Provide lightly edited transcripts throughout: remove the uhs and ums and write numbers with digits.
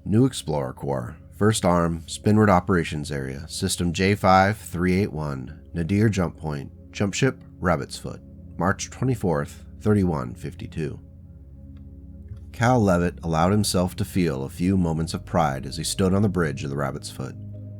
New Explorer Corps, First Arm, Spinward Operations Area, System J5381, Nadir Jump Point, Jump Ship, Rabbit's Foot, March 24th, 3152. Cal Levitt allowed himself to feel a few moments of pride as he stood on the bridge of the Rabbit's Foot.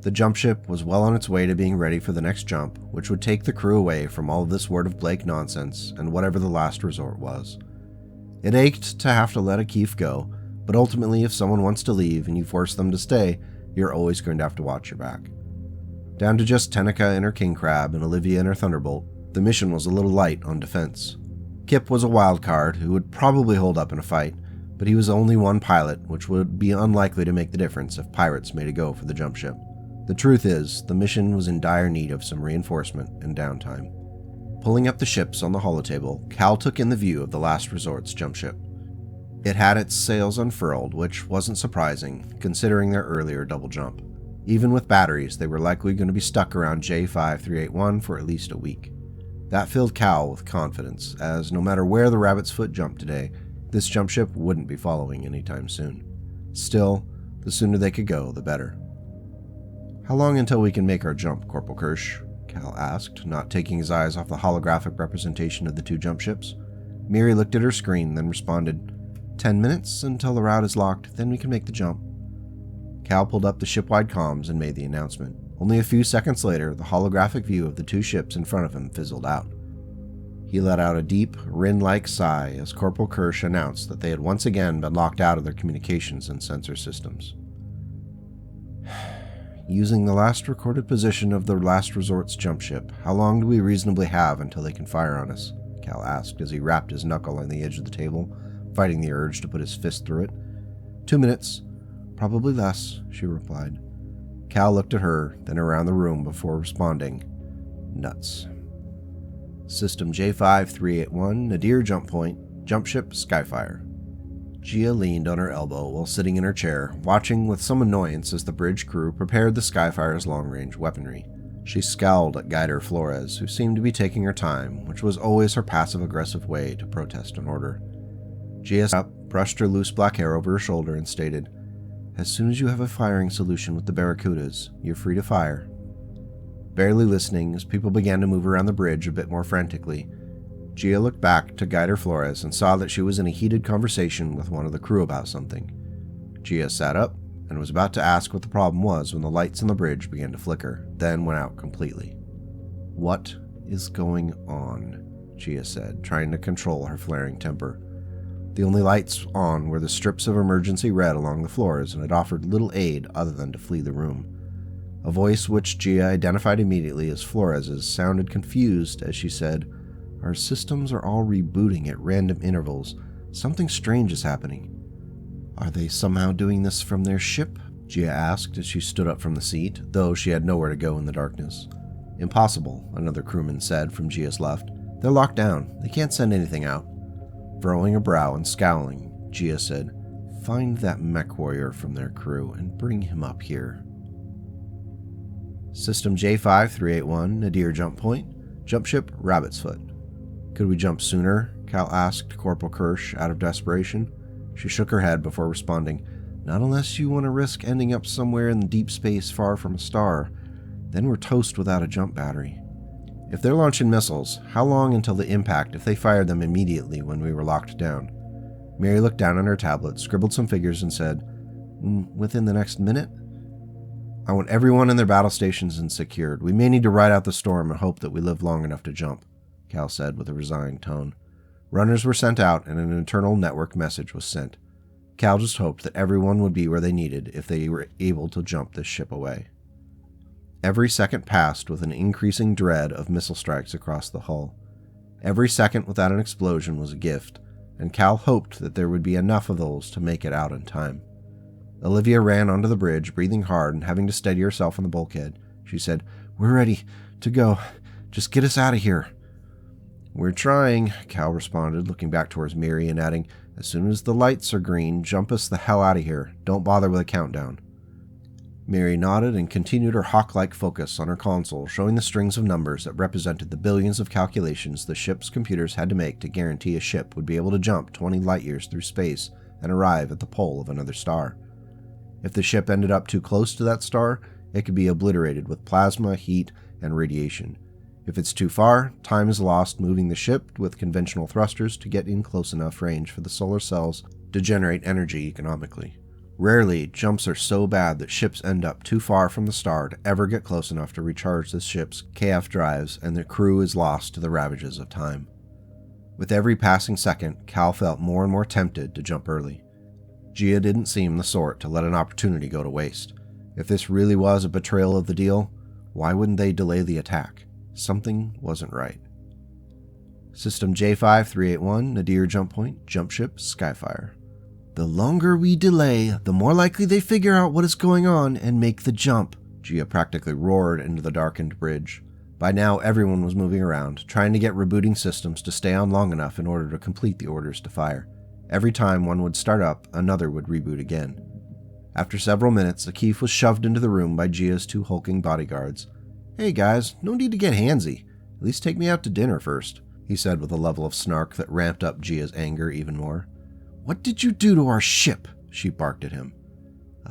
The jump ship was well on its way to being ready for the next jump, which would take the crew away from all of this Word of Blake nonsense and whatever the last resort was. It ached to have to let a Keef go, but ultimately if someone wants to leave and you force them to stay, you're always going to have to watch your back. Down to just Tenica and her King Crab and Olivia and her Thunderbolt, the mission was a little light on defense. Kip was a wild card who would probably hold up in a fight, but he was only one pilot, which would be unlikely to make the difference if pirates made a go for the jump ship. The truth is, the mission was in dire need of some reinforcement and downtime. Pulling up the ships on the holotable, Cal took in the view of the Last Resort's jump ship. It had its sails unfurled, which wasn't surprising, considering their earlier double jump. Even with batteries, they were likely going to be stuck around J5381 for at least a week. That filled Cal with confidence, as no matter where the Rabbit's Foot jumped today, this jump ship wouldn't be following anytime soon. Still, the sooner they could go, the better. "How long until we can make our jump, Corporal Kirsch?" Cal asked, not taking his eyes off the holographic representation of the two jump ships. Miri looked at her screen, then responded, 10 minutes until the route is locked, then we can make the jump." Cal pulled up the ship-wide comms and made the announcement. Only a few seconds later, the holographic view of the two ships in front of him fizzled out. He let out a deep, Rin-like sigh as Corporal Kirsch announced that they had once again been locked out of their communications and sensor systems. "Using the last recorded position of the Last Resort's jump ship, how long do we reasonably have until they can fire on us?" Cal asked as he rapped his knuckle on the edge of the table, fighting the urge to put his fist through it. 2 minutes. Probably less, she replied. Cal looked at her, then around the room before responding, "Nuts." System J5381, Nadir Jump Point, Jump Ship, Skyfire. Gia leaned on her elbow while sitting in her chair, watching with some annoyance as the bridge crew prepared the Skyfire's long-range weaponry. She scowled at Guider Flores, who seemed to be taking her time, which was always her passive-aggressive way to protest an order. Gia stopped, brushed her loose black hair over her shoulder, and stated, "As soon as you have a firing solution with the Barracudas, you're free to fire." Barely listening as people began to move around the bridge a bit more frantically, Gia looked back to Guider Flores and saw that she was in a heated conversation with one of the crew about something. Gia sat up and was about to ask what the problem was when the lights on the bridge began to flicker, then went out completely. "What is going on?" Gia said, trying to control her flaring temper. The only lights on were the strips of emergency red along the floors, and it offered little aid other than to flee the room. A voice which Gia identified immediately as Flores's sounded confused as she said, "Our systems are all rebooting at random intervals. Something strange is happening." "Are they somehow doing this from their ship?" Gia asked as she stood up from the seat, though she had nowhere to go in the darkness. "Impossible," another crewman said from Gia's left. "They're locked down. They can't send anything out." Furrowing a brow and scowling, Gia said, "Find that Mechwarrior from their crew and bring him up here." System J5381, Nadir Jump Point, Jump Ship, Rabbit's Foot. "Could we jump sooner?" Cal asked Corporal Kirsch out of desperation. She shook her head before responding, "Not unless you want to risk ending up somewhere in deep space far from a star. Then we're toast without a jump battery." "If they're launching missiles, how long until the impact if they fired them immediately when we were locked down?" Mary looked down on her tablet, scribbled some figures, and said, "Within the next minute?" "I want everyone in their battle stations and secured. We may need to ride out the storm and hope that we live long enough to jump," Cal said with a resigned tone. Runners were sent out and an internal network message was sent. Cal just hoped that everyone would be where they needed if they were able to jump this ship away. Every second passed with an increasing dread of missile strikes across the hull. Every second without an explosion was a gift, and Cal hoped that there would be enough of those to make it out in time. Olivia ran onto the bridge, breathing hard and having to steady herself on the bulkhead. She said, "We're ready to go. Just get us out of here." "We're trying," Cal responded, looking back towards Miri and adding, "As soon as the lights are green, jump us the hell out of here. Don't bother with a countdown." Miri nodded and continued her hawk-like focus on her console, showing the strings of numbers that represented the billions of calculations the ship's computers had to make to guarantee a ship would be able to jump 20 light-years through space and arrive at the pole of another star. If the ship ended up too close to that star, it could be obliterated with plasma, heat, and radiation. If it's too far, time is lost moving the ship with conventional thrusters to get in close enough range for the solar cells to generate energy economically. Rarely, jumps are so bad that ships end up too far from the star to ever get close enough to recharge the ship's KF drives, and the crew is lost to the ravages of time. With every passing second, Cal felt more and more tempted to jump early. Gia didn't seem the sort to let an opportunity go to waste. If this really was a betrayal of the deal, why wouldn't they delay the attack? Something wasn't right. System J5381, Nadir Jump Point, Jump Ship, Skyfire. The longer we delay, the more likely they figure out what is going on and make the jump, Gia practically roared into the darkened bridge. By now, everyone was moving around, trying to get rebooting systems to stay on long enough in order to complete the orders to fire. Every time one would start up, another would reboot again. After several minutes, Akif was shoved into the room by Gia's 2 hulking bodyguards. "Hey guys, no need to get handsy. At least take me out to dinner first," he said with a level of snark that ramped up Gia's anger even more. "What did you do to our ship?" she barked at him.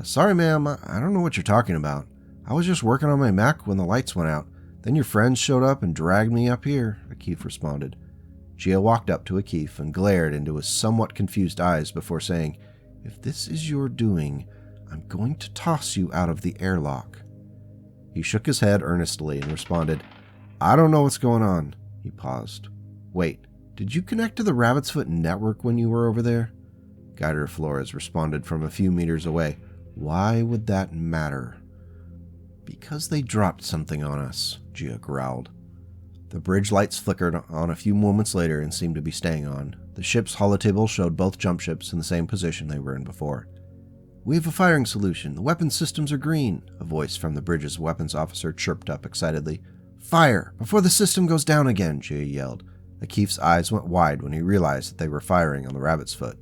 Sorry ma'am, I don't know what you're talking about. I was just working on my mech when the lights went out. Then your friends showed up and dragged me up here," Akif responded. Gia walked up to Akif and glared into his somewhat confused eyes before saying, "If this is your doing, I'm going to toss you out of the airlock." He shook his head earnestly and responded, "I don't know what's going on." He paused. "Wait, did you connect to the Rabbit's Foot network when you were over there?" Guider Flores responded from a few meters away. "Why would that matter?" "Because they dropped something on us," Gia growled. The bridge lights flickered on a few moments later and seemed to be staying on. The ship's holotable showed both jump ships in the same position they were in before. "We have a firing solution. The weapon systems are green," a voice from the bridge's weapons officer chirped up excitedly. "Fire! Before the system goes down again," Gia yelled. Akif's eyes went wide when he realized that they were firing on the Rabbit's Foot.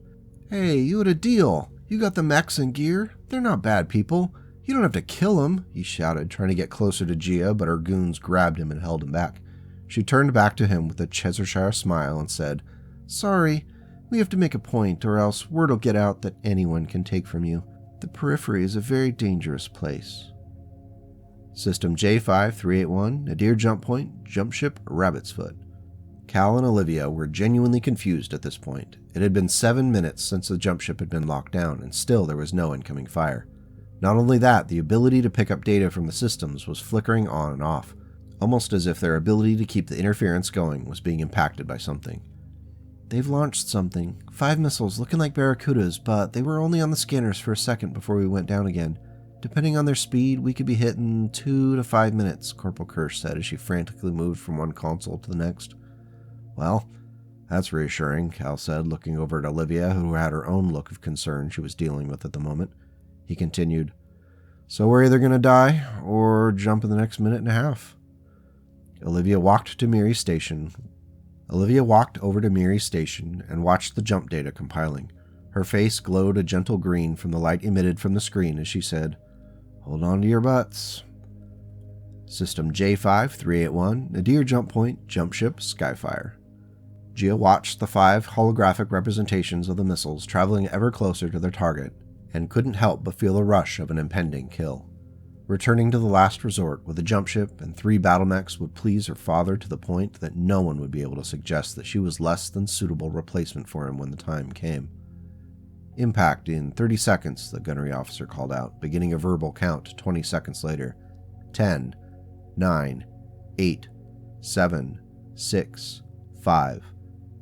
"Hey, you had a deal. You got the mechs and gear. They're not bad people. You don't have to kill them," he shouted, trying to get closer to Gia, but her goons grabbed him and held him back. She turned back to him with a Cheshire smile and said, "Sorry, we have to make a point, or else word will get out that anyone can take from you. The periphery is a very dangerous place." System J5381, Nadir Jump Point, Jump Ship, Rabbit's Foot. Cal and Olivia were genuinely confused at this point. It had been 7 minutes since the jump ship had been locked down, and still there was no incoming fire. Not only that, the ability to pick up data from the systems was flickering on and off, almost as if their ability to keep the interference going was being impacted by something. "They've launched something. 5 missiles looking like Barracudas, but they were only on the scanners for a second before we went down again. Depending on their speed, we could be hit in 2 to 5 minutes, Corporal Kirsch said as she frantically moved from one console to the next. "Well, that's reassuring," Cal said, looking over at Olivia, who had her own look of concern she was dealing with at the moment. He continued, "So we're either going to die or jump in the next minute and a half." Olivia walked over to Miri's station and watched the jump data compiling. Her face glowed a gentle green from the light emitted from the screen as she said, "Hold on to your butts." System J5381, Nadir Jump Point, Jump Ship, Skyfire. Gia watched the 5 holographic representations of the missiles traveling ever closer to their target, and couldn't help but feel the rush of an impending kill. Returning to the last resort with a jump ship and 3 battle mechs would please her father to the point that no one would be able to suggest that she was less than suitable replacement for him when the time came. "Impact in 30 seconds, the gunnery officer called out, beginning a verbal count 20 seconds later. 10, 9, 8, 7, 6, 5.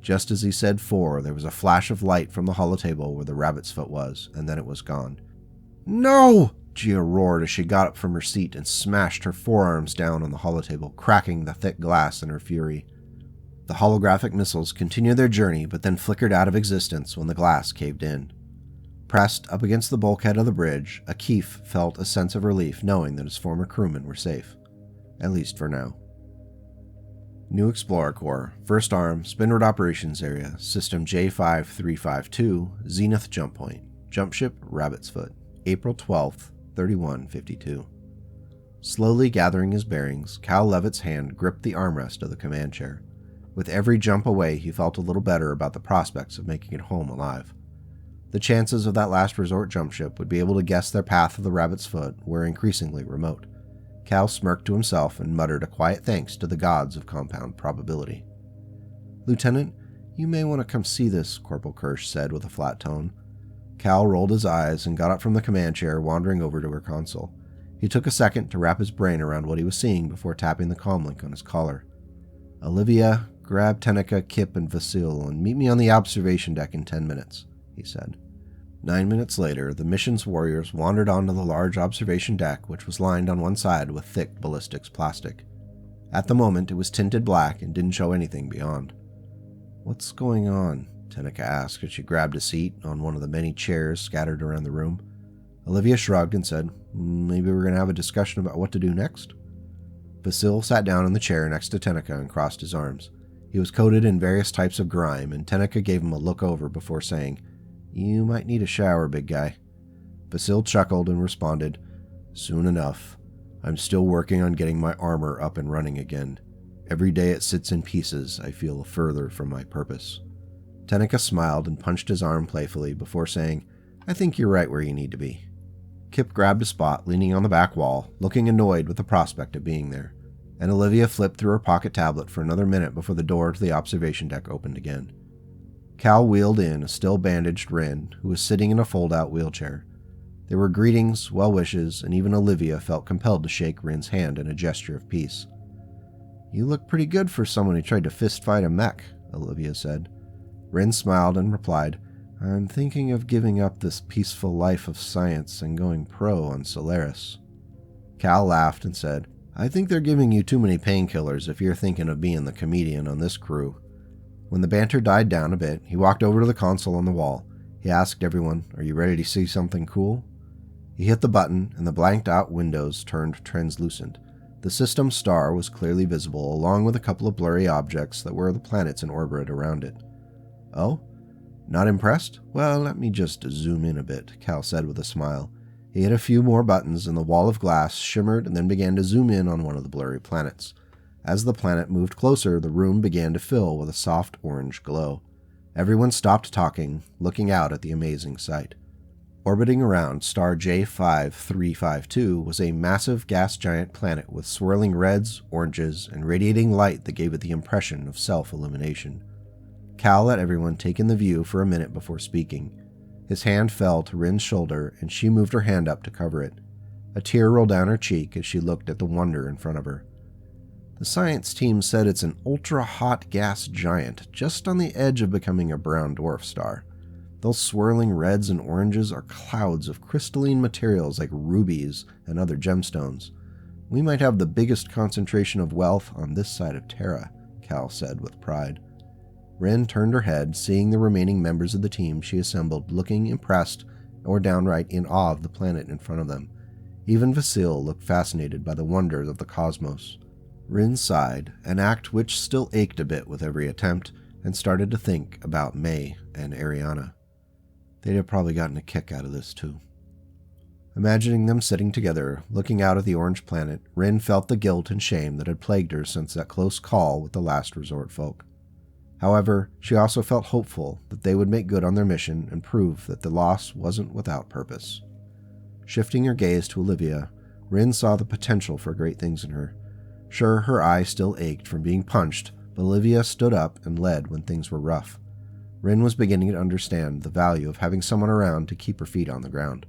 Just as he said 4, there was a flash of light from the holotable where the Rabbit's Foot was, and then it was gone. "No!" Gia roared as she got up from her seat and smashed her forearms down on the holotable, cracking the thick glass in her fury. The holographic missiles continued their journey, but then flickered out of existence when the glass caved in. Pressed up against the bulkhead of the bridge, Akif felt a sense of relief knowing that his former crewmen were safe. At least for now. New Explorer Corps, First Arm, Spinrad Operations Area, System J5352, Zenith Jump Point, Jump Ship, Rabbit's Foot, April 12th, 3152. Slowly gathering his bearings, Cal Levitt's hand gripped the armrest of the command chair. With every jump away, he felt a little better about the prospects of making it home alive. The chances of that last resort jump ship would be able to guess their path of the rabbit's foot were increasingly remote. Cal smirked to himself and muttered a quiet thanks to the gods of compound probability. "Lieutenant, you may want to come see this," Corporal Kirsch said with a flat tone. Cal rolled his eyes and got up from the command chair, wandering over to her console. He took a second to wrap his brain around what he was seeing before tapping the comlink on his collar. "Olivia, grab Tenica, Kip, and Vasil and meet me on the observation deck in 10 minutes, he said. 9 minutes later, the mission's warriors wandered onto the large observation deck, which was lined on one side with thick ballistics plastic. At the moment, it was tinted black and didn't show anything beyond. "What's going on?" Tenica asked as she grabbed a seat on one of the many chairs scattered around the room. Olivia shrugged and said, "Maybe we're going to have a discussion about what to do next?" Vasil sat down in the chair next to Tenica and crossed his arms. He was coated in various types of grime, and Tenica gave him a look over before saying, "You might need a shower, big guy." Vasil chuckled and responded, "Soon enough. I'm still working on getting my armor up and running again. Every day it sits in pieces, I feel further from my purpose." Tenica smiled and punched his arm playfully before saying, "I think you're right where you need to be." Kip grabbed a spot leaning on the back wall, looking annoyed with the prospect of being there, and Olivia flipped through her pocket tablet for another minute before the door to the observation deck opened again. Cal wheeled in a still bandaged Rin, who was sitting in a fold-out wheelchair. There were greetings, well wishes, and even Olivia felt compelled to shake Rin's hand in a gesture of peace. "You look pretty good for someone who tried to fistfight a mech," Olivia said. Rin smiled and replied, "I'm thinking of giving up this peaceful life of science and going pro on Solaris." Cal laughed and said, "I think they're giving you too many painkillers if you're thinking of being the comedian on this crew." When the banter died down a bit, he walked over to the console on the wall. He asked everyone, "Are you ready to see something cool?" He hit the button, and the blanked-out windows turned translucent. The system star was clearly visible, along with a couple of blurry objects that were the planets in orbit around it. "Oh? Not impressed? Well, let me just zoom in a bit," Cal said with a smile. He hit a few more buttons, and the wall of glass shimmered and then began to zoom in on one of the blurry planets. As the planet moved closer, the room began to fill with a soft orange glow. Everyone stopped talking, looking out at the amazing sight. Orbiting around star J5352 was a massive gas giant planet with swirling reds, oranges, and radiating light that gave it the impression of self-illumination. Cal let everyone take in the view for a minute before speaking. His hand fell to Rin's shoulder, and she moved her hand up to cover it. A tear rolled down her cheek as she looked at the wonder in front of her. "The science team said it's an ultra-hot gas giant, just on the edge of becoming a brown dwarf star. Those swirling reds and oranges are clouds of crystalline materials like rubies and other gemstones. We might have the biggest concentration of wealth on this side of Terra," Cal said with pride. Rin turned her head, seeing the remaining members of the team she assembled looking impressed or downright in awe of the planet in front of them. Even Vasil looked fascinated by the wonders of the cosmos. Rin sighed, an act which still ached a bit with every attempt, and started to think about May and Ariana. They'd have probably gotten a kick out of this too. Imagining them sitting together, looking out at the orange planet, Rin felt the guilt and shame that had plagued her since that close call with the last resort folk. However, she also felt hopeful that they would make good on their mission and prove that the loss wasn't without purpose. Shifting her gaze to Olivia, Rin saw the potential for great things in her. Sure, her eye still ached from being punched, but Olivia stood up and led when things were rough. Rin was beginning to understand the value of having someone around to keep her feet on the ground.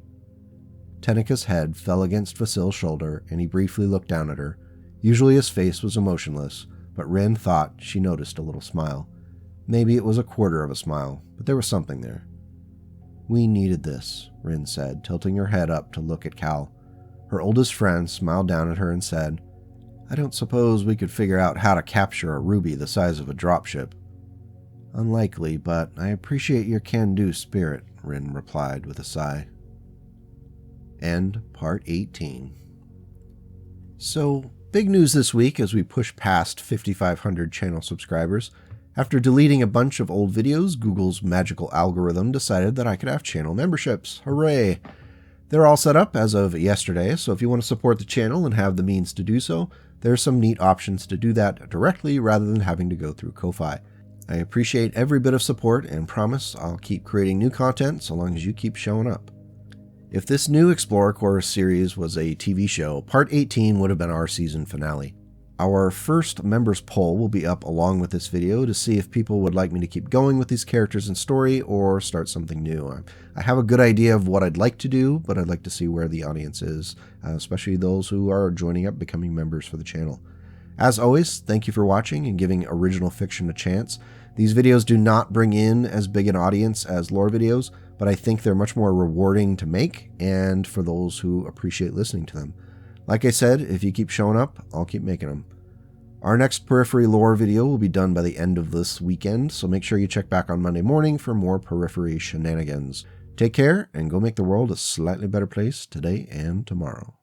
Tenica's head fell against Vasil's shoulder, and he briefly looked down at her. Usually his face was emotionless, but Rin thought she noticed a little smile. Maybe it was a quarter of a smile, but there was something there. "We needed this," Rin said, tilting her head up to look at Cal. Her oldest friend smiled down at her and said, "I don't suppose we could figure out how to capture a ruby the size of a dropship." "Unlikely, but I appreciate your can-do spirit," Rin replied with a sigh. End part 18. So, big news this week as we push past 5,500 channel subscribers. After deleting a bunch of old videos, Google's magical algorithm decided that I could have channel memberships. Hooray! They're all set up as of yesterday, so if you want to support the channel and have the means to do so, there are some neat options to do that directly rather than having to go through Ko-Fi. I appreciate every bit of support and promise I'll keep creating new content so long as you keep showing up. If this new Explorer Corps series was a TV show, Part 18 would have been our season finale. Our first members poll will be up along with this video to see if people would like me to keep going with these characters and story or start something new. I have a good idea of what I'd like to do, but I'd like to see where the audience is, especially those who are joining up, becoming members for the channel. As always, thank you for watching and giving original fiction a chance. These videos do not bring in as big an audience as lore videos, but I think they're much more rewarding to make and for those who appreciate listening to them. Like I said, if you keep showing up, I'll keep making them. Our next Periphery lore video will be done by the end of this weekend, so make sure you check back on Monday morning for more Periphery shenanigans. Take care, and go make the world a slightly better place today and tomorrow.